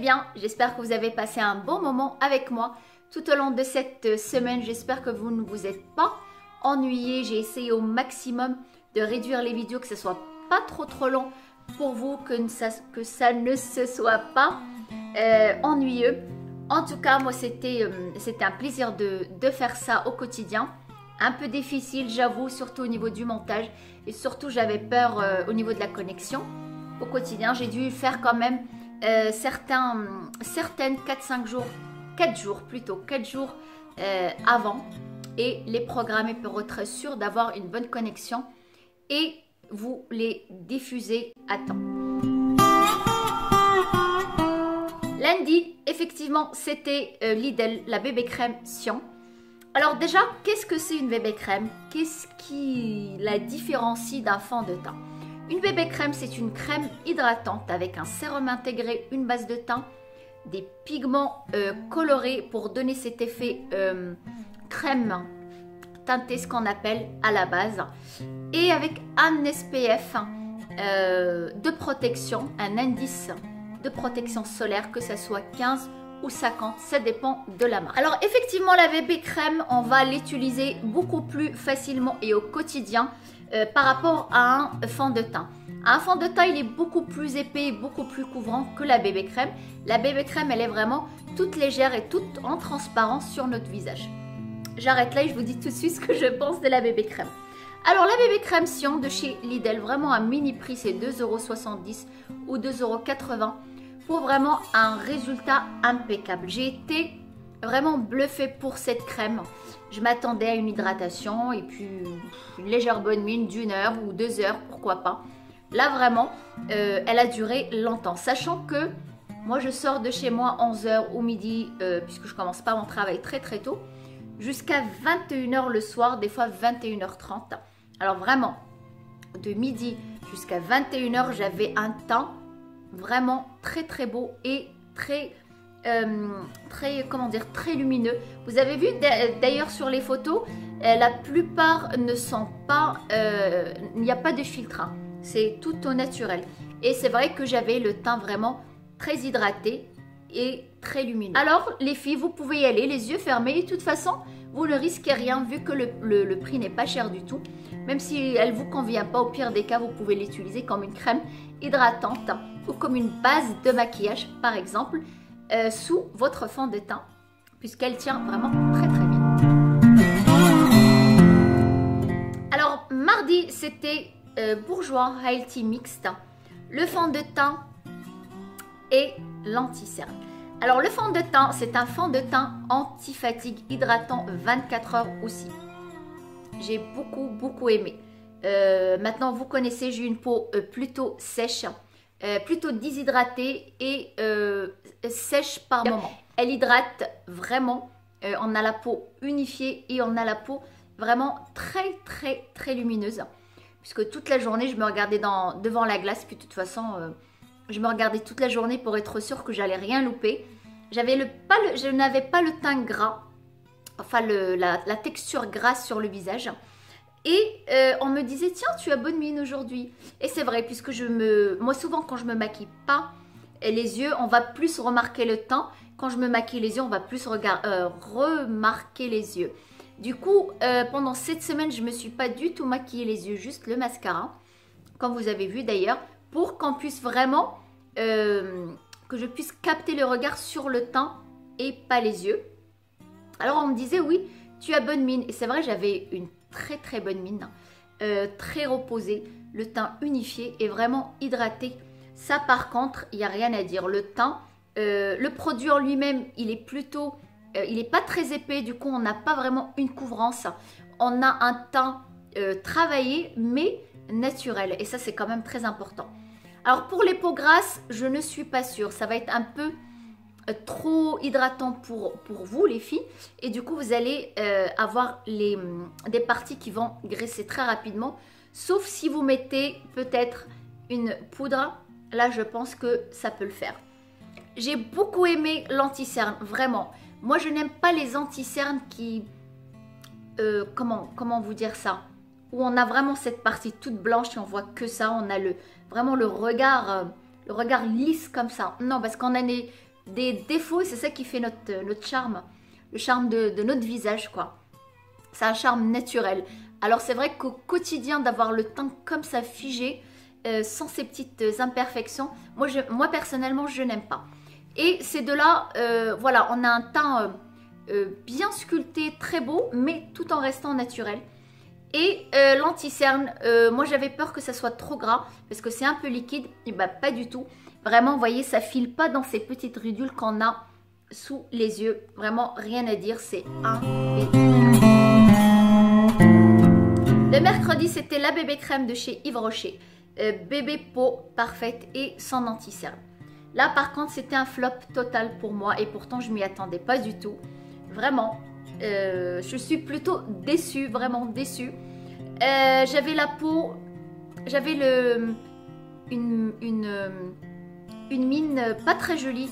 bien, j'espère que vous avez passé un bon moment avec moi tout au long de cette semaine. J'espère que vous ne vous êtes pas ennuyés. J'ai essayé au maximum de réduire les vidéos, que ce soit pas trop long pour vous, que ça ne se soit pas ennuyeux. En tout cas, moi, c'était un plaisir de faire ça au quotidien. Un peu difficile, j'avoue, surtout au niveau du montage. Et surtout, j'avais peur au niveau de la connexion. Au quotidien, j'ai dû faire quand même certaines 4 jours avant. Et les programmer pour être sûr d'avoir une bonne connexion. Et vous les diffuser à temps. Lundi, effectivement, c'était Lidl, la bébé crème Sion. Alors déjà, qu'est-ce que c'est une bébé crème? Qu'est-ce qui la différencie d'un fond de teint? Une bébé crème, c'est une crème hydratante avec un sérum intégré, une base de teint, des pigments colorés pour donner cet effet crème teintée, ce qu'on appelle à la base, et avec un SPF de protection, un indice de protection solaire, que ce soit 15 ou 50, ça dépend de la marque. Alors effectivement, la bébé crème, on va l'utiliser beaucoup plus facilement et au quotidien par rapport à un fond de teint. Un fond de teint, il est beaucoup plus épais et beaucoup plus couvrant que la bébé crème. La bébé crème, elle est vraiment toute légère et toute en transparence sur notre visage. J'arrête là et je vous dis tout de suite ce que je pense de la bébé crème. Alors la bébé crème Sion de chez Lidl, vraiment à mini prix, c'est 2,70 € ou 2,80 € pour vraiment un résultat impeccable. J'ai été vraiment bluffée pour cette crème. Je m'attendais à une hydratation et puis une légère bonne mine d'1 heure ou 2 heures, pourquoi pas. Là vraiment, elle a duré longtemps, sachant que moi je sors de chez moi 11 h ou midi, puisque je commence pas mon travail très tôt, jusqu'à 21 h le soir, des fois 21 h 30. Alors vraiment, de midi jusqu'à 21 h, j'avais un teint vraiment très beau et très lumineux. Vous avez vu d'ailleurs sur les photos, la plupart ne sont pas, il n'y a pas de filtre, hein. C'est tout au naturel. Et c'est vrai que j'avais le teint vraiment très hydraté et très lumineux. Alors les filles, vous pouvez y aller les yeux fermés. Et de toute façon, vous ne risquez rien vu que le prix n'est pas cher du tout. Même si elle ne vous convient pas, au pire des cas, vous pouvez l'utiliser comme une crème hydratante ou comme une base de maquillage, par exemple, sous votre fond de teint, puisqu'elle tient vraiment très bien. Alors, mardi, c'était Bourjois Healthy Mixed, le fond de teint et l'anti-cerne. Alors, le fond de teint, c'est un fond de teint anti-fatigue hydratant 24 heures aussi. J'ai beaucoup aimé. Maintenant, vous connaissez, j'ai une peau plutôt sèche, plutôt déshydratée et sèche par moment. Elle hydrate vraiment. On a la peau unifiée et on a la peau vraiment très lumineuse. Puisque toute la journée, je me regardais devant la glace. Puis de toute façon, je me regardais toute la journée pour être sûre que j'allais rien louper. Je n'avais pas le teint gras. Enfin, la texture grasse sur le visage. Et on me disait, tiens, tu as bonne mine aujourd'hui. Et c'est vrai, puisque moi, souvent, quand je me maquille pas les yeux, on va plus remarquer le teint. Quand je me maquille les yeux, on va plus remarquer les yeux. Du coup, pendant cette semaine, je ne me suis pas du tout maquillé les yeux, juste le mascara, comme vous avez vu d'ailleurs, pour qu'on puisse vraiment, que je puisse capter le regard sur le teint et pas les yeux. Alors on me disait, oui, tu as bonne mine. Et c'est vrai, j'avais une très bonne mine, très reposée, le teint unifié et vraiment hydraté. Ça par contre, il n'y a rien à dire. Le teint, le produit en lui-même, il est plutôt, il n'est pas très épais. Du coup, on n'a pas vraiment une couvrance. On a un teint travaillé, mais naturel. Et ça, c'est quand même très important. Alors pour les peaux grasses, je ne suis pas sûre. Ça va être un peu trop hydratant pour vous les filles, et du coup vous allez avoir des parties qui vont graisser très rapidement, sauf si vous mettez peut-être une poudre. Là je pense que ça peut le faire. J'ai beaucoup aimé l'anti-cerne, vraiment. Moi je n'aime pas les anti-cernes qui comment vous dire ça, où on a vraiment cette partie toute blanche et on voit que ça, on a vraiment le regard lisse comme ça. Non, parce qu'on en est des défauts, c'est ça qui fait notre charme, le charme de notre visage, quoi. C'est un charme naturel. Alors c'est vrai qu'au quotidien, d'avoir le teint comme ça figé, sans ces petites imperfections, moi personnellement, je n'aime pas. Et ces deux-là, voilà, on a un teint bien sculpté, très beau, mais tout en restant naturel. Et l'anti-cerne, moi j'avais peur que ça soit trop gras, parce que c'est un peu liquide, et bah pas du tout. Vraiment, vous voyez, ça file pas dans ces petites ridules qu'on a sous les yeux. Vraiment, rien à dire, c'est impeccable. Le mercredi, c'était la bébé crème de chez Yves Rocher. Bébé peau parfaite et sans anti-cerne. Là, par contre, c'était un flop total pour moi et pourtant, je m'y attendais pas du tout. Vraiment, je suis plutôt déçue, vraiment déçue. J'avais la peau, j'avais une mine pas très jolie,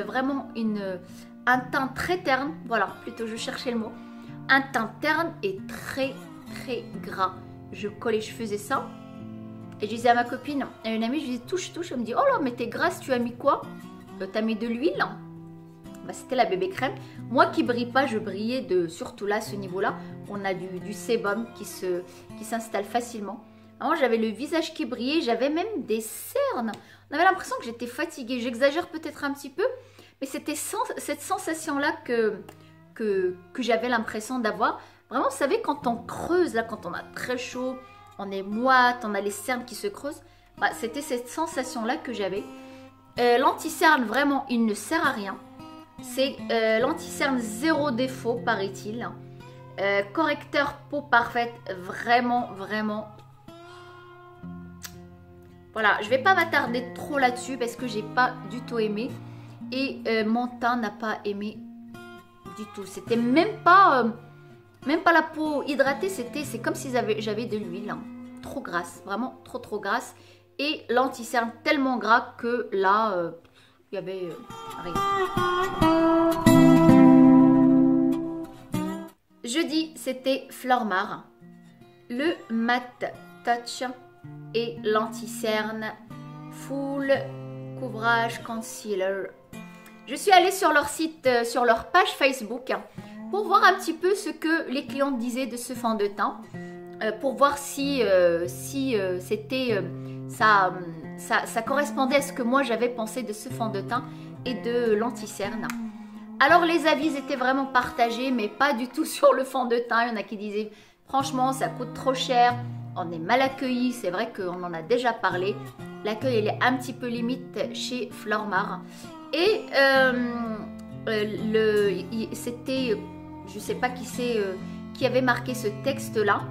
vraiment un teint très terne, voilà, plutôt je cherchais le mot. Un teint terne et très gras. Je collais, je faisais ça. Et je disais à ma copine, à une amie, je disais touche. Elle me dit, oh là, mais t'es grasse, tu as mis quoi? T'as mis de l'huile? Bah, c'était la bébé crème. Moi qui brille pas, je brillais surtout là, à ce niveau-là. On a du sébum qui s'installe facilement. Alors, j'avais le visage qui brillait, j'avais même des cernes. On avait l'impression que j'étais fatiguée. J'exagère peut-être un petit peu, mais c'était cette sensation-là que j'avais l'impression d'avoir. Vraiment, vous savez, quand on creuse, là, quand on a très chaud, on est moite, on a les cernes qui se creusent. Bah, c'était cette sensation-là que j'avais. L'anti-cerne, vraiment, il ne sert à rien. C'est l'anti-cerne zéro défaut, paraît-il. Correcteur peau parfaite, vraiment. Voilà, je ne vais pas m'attarder trop là-dessus parce que j'ai pas du tout aimé. Et mon teint n'a pas aimé du tout. C'était même pas la peau hydratée, c'est comme si j'avais de l'huile. Hein. Trop grasse, vraiment trop grasse. Et l'anti-cerne tellement gras que là, il y avait rien. Jeudi, c'était Flormar. Le Matte Touch et l'anti-cerne Full Couvrage Concealer. Je suis allée sur leur site, sur leur page Facebook, pour voir un petit peu ce que les clientes disaient de ce fond de teint, pour voir si c'était ça correspondait à ce que moi j'avais pensé de ce fond de teint et de l'anti-cerne. Alors les avis étaient vraiment partagés, mais pas du tout sur le fond de teint. Il y en a qui disaient franchement ça coûte trop cher, on est mal accueillis. C'est vrai qu'on en a déjà parlé, l'accueil il est un petit peu limite chez Flormar. Et c'était, je sais pas qui c'est qui avait marqué ce texte là,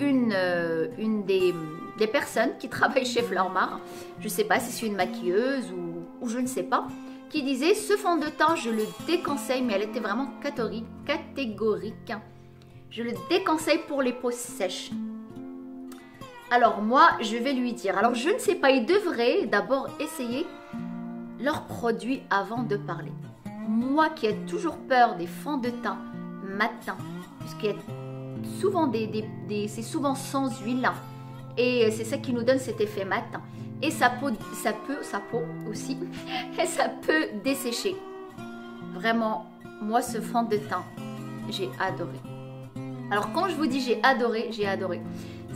une des personnes qui travaillent chez Flormar, je sais pas si c'est une maquilleuse ou je ne sais pas, qui disait ce fond de teint je le déconseille, mais elle était vraiment catégorique. Je le déconseille pour les peaux sèches. Alors moi je vais lui dire, alors je ne sais pas, il devrait d'abord essayer leurs produits avant de parler. Moi qui ai toujours peur des fonds de teint matin, puisqu'il y a souvent c'est souvent sans huile, et c'est ça qui nous donne cet effet mat, et sa peau aussi, et ça peut dessécher. Vraiment, moi ce fond de teint, j'ai adoré. Alors quand je vous dis j'ai adoré,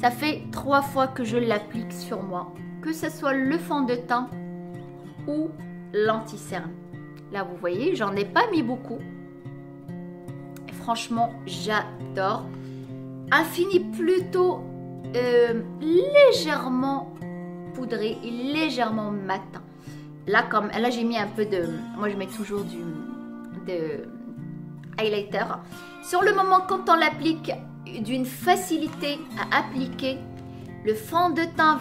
ça fait 3 fois que je l'applique sur moi, que ce soit le fond de teint ou l'anti-cerne. Là vous voyez, j'en ai pas mis beaucoup. Et franchement, j'adore. Un fini plutôt légèrement poudré et légèrement mat. Là j'ai mis un peu de... Moi je mets toujours de highlighter. Sur le moment, quand on l'applique, d'une facilité à appliquer, le fond de teint,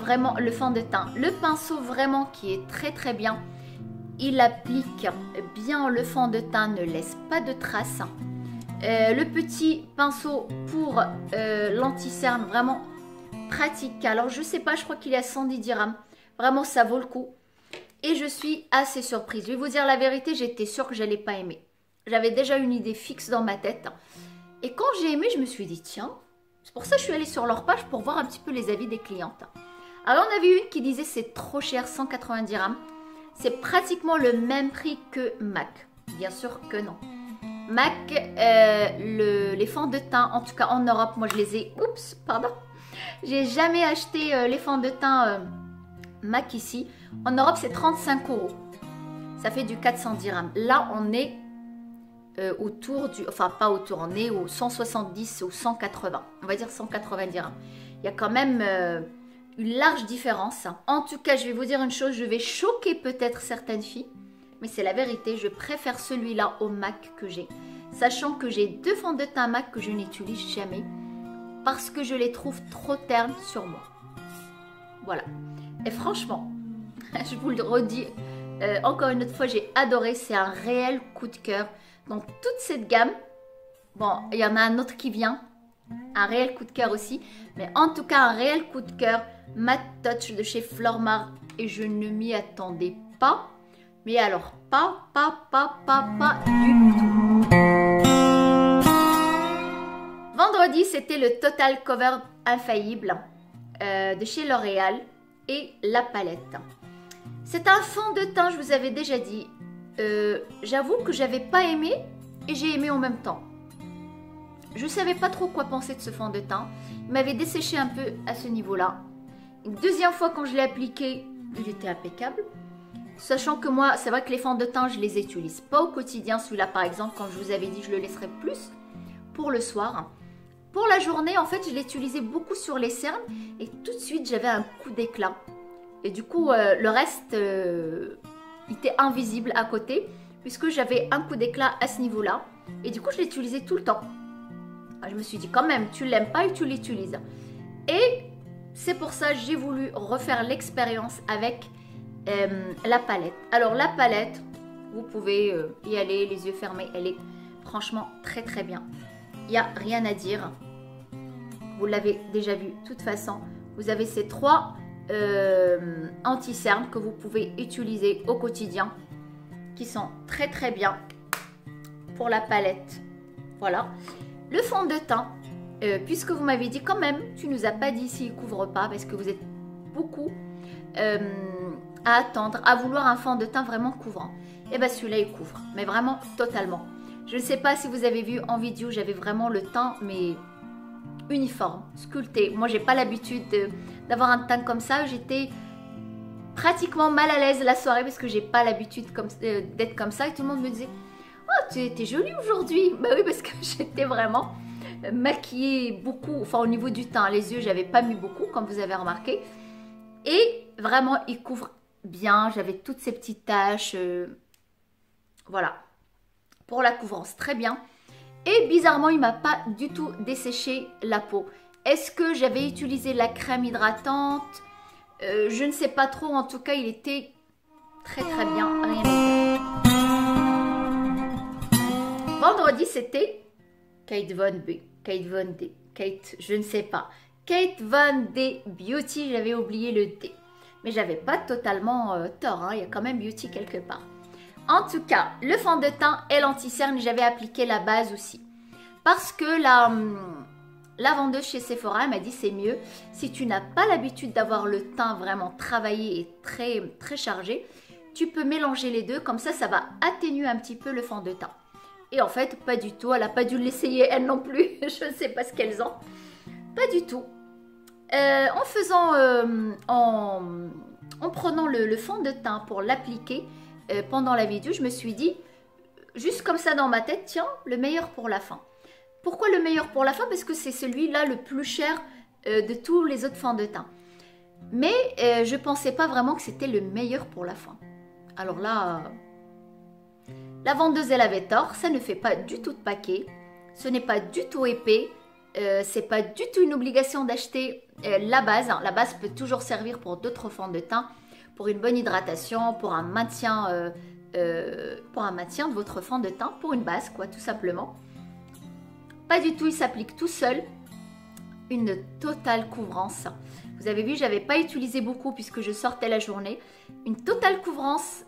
le pinceau vraiment qui est très bien. Il applique bien le fond de teint, ne laisse pas de traces. Le petit pinceau pour l'anti-cerne, vraiment pratique. Alors je sais pas, je crois qu'il est à 110 dirhams. Vraiment ça vaut le coup. Et je suis assez surprise. Je vais vous dire la vérité, j'étais sûre que je n'allais pas aimer. J'avais déjà une idée fixe dans ma tête. Et quand j'ai aimé, je me suis dit tiens, c'est pour ça que je suis allée sur leur page pour voir un petit peu les avis des clientes. Alors on avait une qui disait c'est trop cher, 180 dirhams. c'est pratiquement le même prix que MAC. Bien sûr que non. MAC, les fonds de teint, en tout cas en Europe, moi je les ai... Oups, pardon. J'ai jamais acheté les fonds de teint MAC ici. En Europe, c'est 35 €. Ça fait du 400 dirhams. Là, on est autour du... Enfin, pas autour, on est au 170 ou 180. On va dire 180 dirhams. Il y a quand même une large différence. En tout cas, je vais vous dire une chose. Je vais choquer peut-être certaines filles. Mais c'est la vérité. Je préfère celui-là au MAC que j'ai. Sachant que j'ai 2 fonds de teint MAC que je n'utilise jamais. Parce que je les trouve trop ternes sur moi. Voilà. Et franchement, je vous le redis encore une autre fois, j'ai adoré. C'est un réel coup de cœur. Donc toute cette gamme, bon, il y en a un autre qui vient. Un réel coup de cœur aussi. Mais en tout cas, un réel coup de cœur. Matte Touch de chez Flormar. Et je ne m'y attendais pas. Mais alors, pas du tout. Vendredi, c'était le Total Cover Infaillible de chez L'Oréal et la palette. C'est un fond de teint, je vous avais déjà dit. J'avoue que j'avais pas aimé et j'ai aimé en même temps. Je ne savais pas trop quoi penser de ce fond de teint. Il m'avait desséché un peu à ce niveau-là. Une deuxième fois quand je l'ai appliqué, il était impeccable. Sachant que moi, c'est vrai que les fonds de teint, je les utilise pas au quotidien. Celui-là, par exemple, comme je vous avais dit, je le laisserai plus pour le soir. Pour la journée, en fait, je l'utilisais beaucoup sur les cernes et tout de suite, j'avais un coup d'éclat. Et du coup, le reste était invisible à côté puisque j'avais un coup d'éclat à ce niveau-là. Et du coup, je l'utilisais tout le temps. Je me suis dit, quand même, tu l'aimes pas et tu l'utilises. Et c'est pour ça que j'ai voulu refaire l'expérience avec la palette. Alors, la palette, vous pouvez y aller les yeux fermés. Elle est franchement très très bien. Il n'y a rien à dire. Vous l'avez déjà vu de toute façon. Vous avez ces 3 anti-cernes que vous pouvez utiliser au quotidien qui sont très très bien pour la palette. Voilà. Le fond de teint, puisque vous m'avez dit quand même, tu nous as pas dit s'il couvre pas parce que vous êtes beaucoup à attendre, à vouloir un fond de teint vraiment couvrant. Et bien celui-là il couvre, mais vraiment totalement. Je ne sais pas si vous avez vu en vidéo, j'avais vraiment le teint mais uniforme, sculpté. Moi j'ai pas l'habitude d'avoir un teint comme ça. J'étais pratiquement mal à l'aise la soirée parce que j'ai pas l'habitude d'être comme ça et tout le monde me disait « Oh, t'es jolie aujourd'hui !» Bah oui, parce que j'étais vraiment maquillée beaucoup, enfin au niveau du teint, les yeux, j'avais pas mis beaucoup, comme vous avez remarqué. Et vraiment, il couvre bien, j'avais toutes ces petites taches. Voilà. Pour la couvrance, très bien. Et bizarrement, il m'a pas du tout desséché la peau. Est-ce que j'avais utilisé la crème hydratante? Je ne sais pas trop, en tout cas, il était très très bien, rien à dire. Vendredi, c'était Kate Von D. Kate, je ne sais pas. Kate Von D Beauty, j'avais oublié le D. Mais j'avais pas totalement tort, hein, il y a quand même Beauty quelque part. En tout cas, le fond de teint et l'anti-cerne, j'avais appliqué la base aussi. Parce que la vendeuse chez Sephora m'a dit c'est mieux. Si tu n'as pas l'habitude d'avoir le teint vraiment travaillé et très, très chargé, tu peux mélanger les deux. Comme ça, ça va atténuer un petit peu le fond de teint. Et en fait, pas du tout. Elle n'a pas dû l'essayer, elle non plus. Je ne sais pas ce qu'elles ont. Pas du tout. En prenant le fond de teint pour l'appliquer pendant la vidéo, je me suis dit, juste comme ça dans ma tête, tiens, le meilleur pour la fin. Pourquoi le meilleur pour la fin? Parce que c'est celui-là le plus cher de tous les autres fonds de teint. Mais je ne pensais pas vraiment que c'était le meilleur pour la fin. Alors là, la vendeuse, elle avait tort. Ça ne fait pas du tout de paquet. Ce n'est pas du tout épais. C'est pas du tout une obligation d'acheter la base. La base peut toujours servir pour d'autres fonds de teint, pour une bonne hydratation, pour un maintien de votre fond de teint, pour une base, quoi, tout simplement. Pas du tout, il s'applique tout seul. Une totale couvrance. Vous avez vu, j'avais pas utilisé beaucoup puisque je sortais la journée. Une totale couvrance.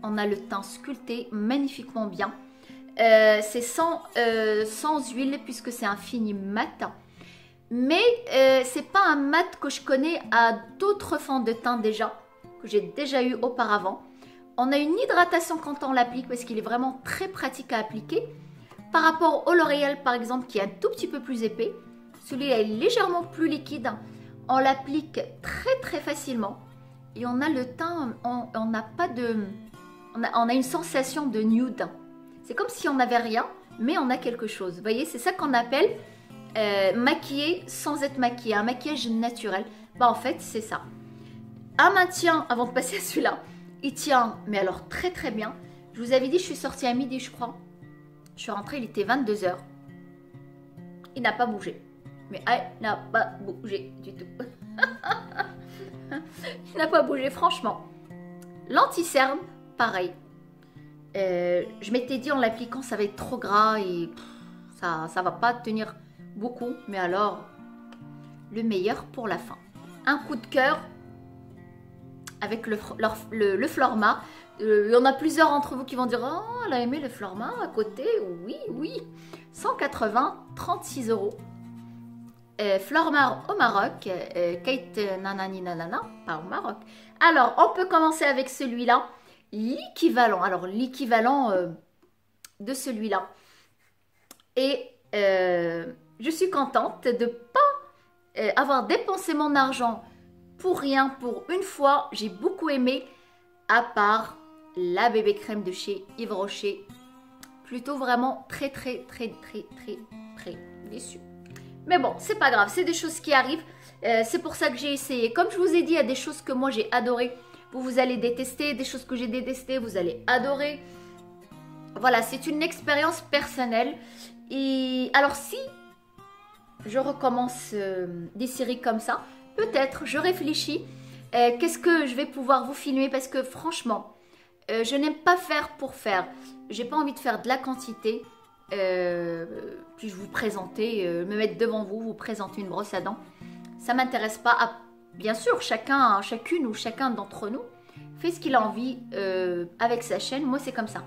On a le teint sculpté magnifiquement bien. C'est sans huile puisque c'est un fini mat. Mais c'est pas un mat que je connais à d'autres fonds de teint déjà, que j'ai déjà eu auparavant. On a une hydratation quand on l'applique parce qu'il est vraiment très pratique à appliquer. Par rapport au L'Oréal par exemple qui est un tout petit peu plus épais, celui-là est légèrement plus liquide. On l'applique très facilement et on a le teint, on n'a pas de... On a une sensation de nude. C'est comme si on n'avait rien, mais on a quelque chose. Vous voyez, c'est ça qu'on appelle maquiller sans être maquillé, un maquillage naturel. Bah en fait, c'est ça. Un maintien, avant de passer à celui-là, il tient, mais alors très bien. Je vous avais dit, je suis sortie à midi, je crois. Je suis rentrée, il était 22 h. Il n'a pas bougé. Mais il n'a pas bougé du tout. Il n'a pas bougé, franchement. L'anti-cerne, pareil. Je m'étais dit en l'appliquant, ça va être trop gras et ça va pas tenir beaucoup. Mais alors, le meilleur pour la fin. Un coup de cœur avec le Florma. Il y en a plusieurs d'entre vous qui vont dire « Oh, elle a aimé le Florma à côté. » Oui. 180, 36 €. Florma au Maroc. Kate Nanani Nanana, pas au Maroc. Alors, on peut commencer avec celui-là. L'équivalent. Alors, l'équivalent de celui-là. Et je suis contente de ne pas avoir dépensé mon argent pour rien, pour une fois. J'ai beaucoup aimé, à part la bébé crème de chez Yves Rocher. Plutôt vraiment très déçue. Mais bon, c'est pas grave, c'est des choses qui arrivent. C'est pour ça que j'ai essayé. Comme je vous ai dit, il y a des choses que moi j'ai adorées. Vous allez détester. Des choses que j'ai détestées, vous allez adorer. Voilà, c'est une expérience personnelle. Et alors si je recommence des séries comme ça, peut-être, je réfléchis. Qu'est-ce que je vais pouvoir vous filmer? Parce que franchement, je n'aime pas faire pour faire. J'ai pas envie de faire de la quantité. Puis je vous présenter, me mettre devant vous, vous présenter une brosse à dents. Ça m'intéresse pas. Bien sûr, chacune ou chacun d'entre nous fait ce qu'il a envie avec sa chaîne. Moi, c'est comme ça.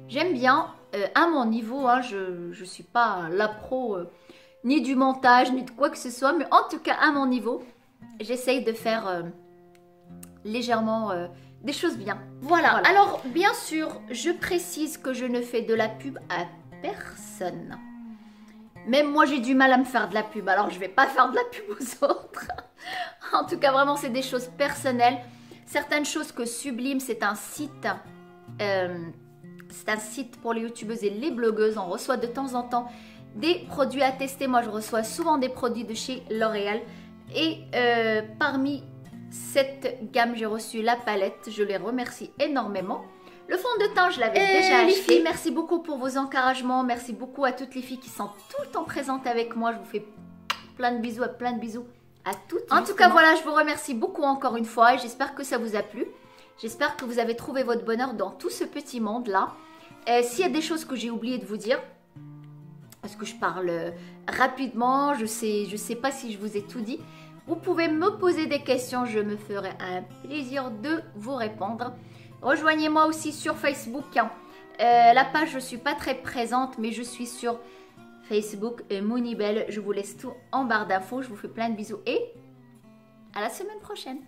J'aime bien, à mon niveau, hein, je ne suis pas la pro ni du montage, ni de quoi que ce soit, mais en tout cas, à mon niveau, j'essaye de faire légèrement des choses bien. Voilà. Alors, bien sûr, je précise que je ne fais de la pub à personne. Même moi, j'ai du mal à me faire de la pub, alors je ne vais pas faire de la pub aux autres. En tout cas, vraiment, c'est des choses personnelles. Certaines choses que Sublime, c'est un site pour les youtubeuses et les blogueuses. On reçoit de temps en temps des produits à tester. Moi, je reçois souvent des produits de chez L'Oréal. Et parmi cette gamme, j'ai reçu la palette. Je les remercie énormément. Le fond de teint, je l'avais déjà acheté. Les filles, merci beaucoup pour vos encouragements. Merci beaucoup à toutes les filles qui sont tout le temps présentes avec moi. Je vous fais plein de bisous à toutes. En tout cas, voilà, je vous remercie beaucoup encore une fois. Et j'espère que ça vous a plu. J'espère que vous avez trouvé votre bonheur dans tout ce petit monde-là. S'il y a des choses que j'ai oublié de vous dire, parce que je parle rapidement, je sais pas si je vous ai tout dit, vous pouvez me poser des questions. Je me ferai un plaisir de vous répondre. Rejoignez-moi aussi sur Facebook. La page, je ne suis pas très présente, mais je suis sur Facebook Moonibelle. Je vous laisse tout en barre d'infos. Je vous fais plein de bisous et à la semaine prochaine.